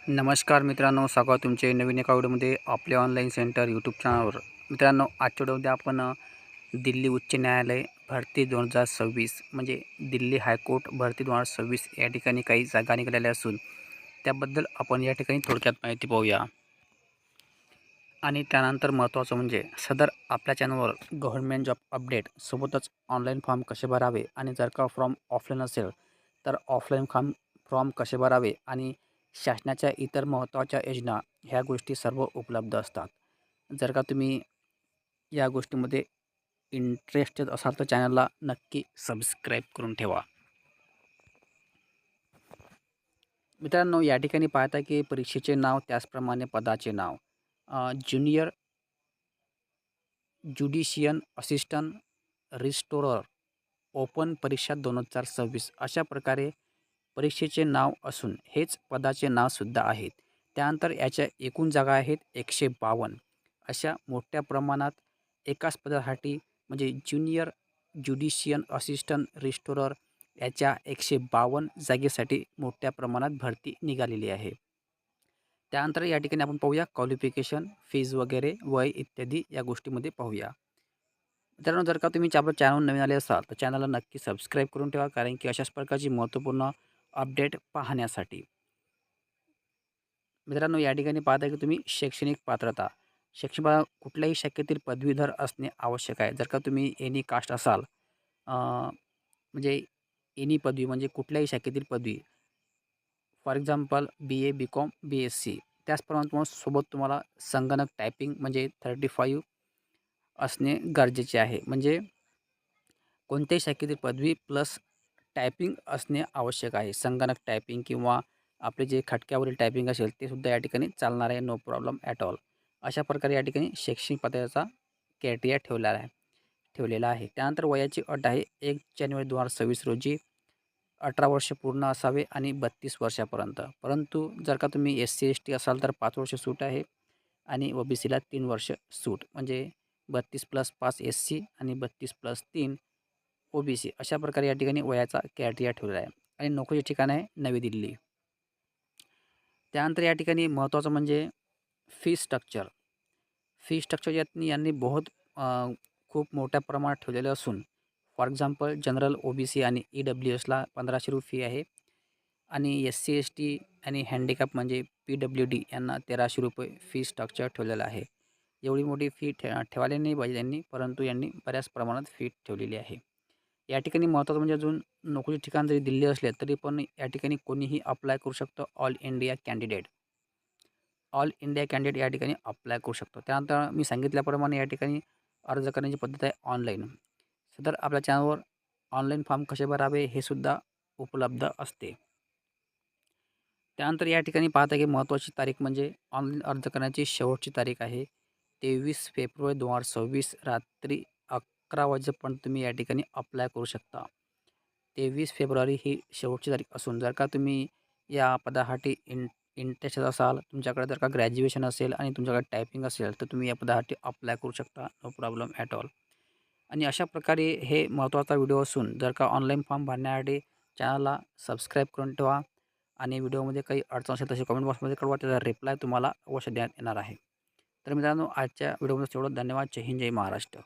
नमस्कार मित्रांनो, स्वागत तुमचे नवीन एका व्हिडिओमध्ये आपल्या ऑनलाईन सेंटर यूट्यूब चॅनलवर. मित्रांनो, आजच्या व्हिडिओमध्ये आपण दिल्ली उच्च न्यायालय भरती 2026 म्हणजे दिल्ली हायकोर्ट भरती 2026 या ठिकाणी काही जागा निघालेल्या असून त्याबद्दल आपण या ठिकाणी थोडक्यात माहिती पाहूया. आणि त्यानंतर महत्त्वाचं म्हणजे सदर आपल्या चॅनलवर गव्हर्नमेंट जॉब अपडेट सोबतच ऑनलाईन फॉर्म कसे भरावे आणि जर का फॉर्म ऑफलाईन असेल तर ऑफलाईन फॉर्म कसे भरावे आणि शासनाच्या इतर महत्त्वाच्या योजना ह्या गोष्टी सर्व उपलब्ध असतात. जर का तुम्ही या गोष्टीमध्ये इंटरेस्टेड असाल तर चॅनलला नक्की सबस्क्राईब करून ठेवा. मित्रांनो, या ठिकाणी पाहता की परीक्षेचे नाव त्याचप्रमाणे पदाचे नाव ज्युनियर ज्युडिशियन असिस्टंट रिस्टोरर ओपन परीक्षा 2026 अशा प्रकारे परीक्षेचे नाव असून हेच पदाचे नावसुद्धा आहेत. त्यानंतर याच्या एकूण जागा आहेत 152. अशा मोठ्या प्रमाणात एकाच पदासाठी म्हणजे ज्युनियर ज्युडिशियन असिस्टंट रिस्टोरर याच्या 152 जागेसाठी मोठ्या प्रमाणात भरती निघालेली आहे. त्यानंतर या ठिकाणी आपण पाहूया क्वालिफिकेशन, फीज वगैरे, वय इत्यादी या गोष्टीमध्ये पाहूया. मित्रांनो, जर का तुम्ही आपल्या चॅनल नवीन आले असाल तर चॅनलला नक्की सबस्क्राईब करून ठेवा, कारण की अशाच प्रकारची महत्त्वपूर्ण अपडेट पाहण्यासाठी. मित्रांनो, या ठिकाणी पाहता की तुम्ही शैक्षणिक पात्रता कुठल्याही शाखेतील पदवीधर असणे आवश्यक आहे. जर का तुम्ही एनी कास्ट असाल म्हणजे एनी पदवी म्हणजे कुठल्याही शाखेतील पदवी, for example BA, BCom, BSc, त्याचप्रमाणे सोबत तुम्हाला संगणक टायपिंग म्हणजे 35 असणे गरजेचे आहे. म्हणजे कोणत्याही शाखेतील पदवी प्लस टायपिंग असणे आवश्यक आहे. संगणक टायपिंग किंवा आपले जे खटक्यावरील टायपिंग असेल ते सुद्धा या ठिकाणी चालणार आहे, नो प्रॉब्लेम ॲट ऑल. अशा प्रकारे या ठिकाणी शैक्षणिक पात्रतेचा क्रायटेरिया ठेवलेला आहे. त्यानंतर वयाची अट आहे 1 जानेवारी 2026 रोजी 18 वर्ष पूर्ण असावे आणि 32 वर्षापर्यंत. परंतु जर का तुम्ही SC ST असाल तर 5 वर्ष सूट आहे आणि OBCला 3 वर्ष सूट. म्हणजे 32+5 SC आणि 32+3 OBC अशा प्रकारे या ठिकाणी वयाचा क्रायटेरिया ठेवलेला आहे. आणि नोकरीचे ठिकाण आहे नवी दिल्ली. त्यानंतर या ठिकाणी महत्त्वाचं म्हणजे फी स्ट्रक्चर. यांनी खूप मोठ्या प्रमाणात ठेवलेले असून फॉर एक्झाम्पल जनरल, OBC आणि EWSला 1500 फी आहे आणि SC ST आणि हँडिकॅप म्हणजे PWD यांना 1300 फी स्ट्रक्चर ठेवलेलं आहे. एवढी मोठी फी ठेवायला नाही पाहिजे यांनी, परंतु यांनी बऱ्याच प्रमाणात फी ठेवलेली आहे. या ठिकाणी महत्त्वाचं म्हणजे अजून नोकरीचे ठिकाण जरी दिल्ली असले तरी पण या ठिकाणी कोणीही अप्लाय करू शकतं. ऑल इंडिया कॅन्डिडेट या ठिकाणी अप्लाय करू शकतो. त्यानंतर मी सांगितल्याप्रमाणे या ठिकाणी अर्ज करण्याची पद्धत आहे ऑनलाईन. सदर आपल्या चॅनलवर ऑनलाईन फॉर्म कसे भरावे हे सुद्धा उपलब्ध असते. त्यानंतर या ठिकाणी पाहता की महत्त्वाची तारीख म्हणजे ऑनलाईन अर्ज करण्याची शेवटची तारीख आहे 23 फेब्रुवारी 2026 रात्री 11 वाजेपर्यंत तुम्ही या ठिकाणी अप्लाय करू शकता. 23 फेब्रुवारी ही शेवटची तारीख असून जर का तुम्ही या पदासाठी इंटरेस्टेड असाल, तुमच्याकडे जर का ग्रॅज्युएशन असेल आणि तुमच्याकडे टायपिंग असेल तर तुम्ही या पदासाठी अप्लाय करू शकता, नो प्रॉब्लेम ॲट ऑल. आणि अशा प्रकारे हे महत्त्वाचा व्हिडिओ असून जर का ऑनलाईन फॉर्म भरण्यासाठी चॅनलला सबस्क्राईब करून ठेवा आणि व्हिडिओमध्ये काही अडचण असेल तसे कमेंट बॉक्समध्ये कळवा, त्याचा रिप्लाय तुम्हाला अवश्य देण्यात येणार आहे. तर मित्रांनो, आजच्या व्हिडिओमध्ये तेवढं. धन्यवाद. जय हिंद, जय महाराष्ट्र.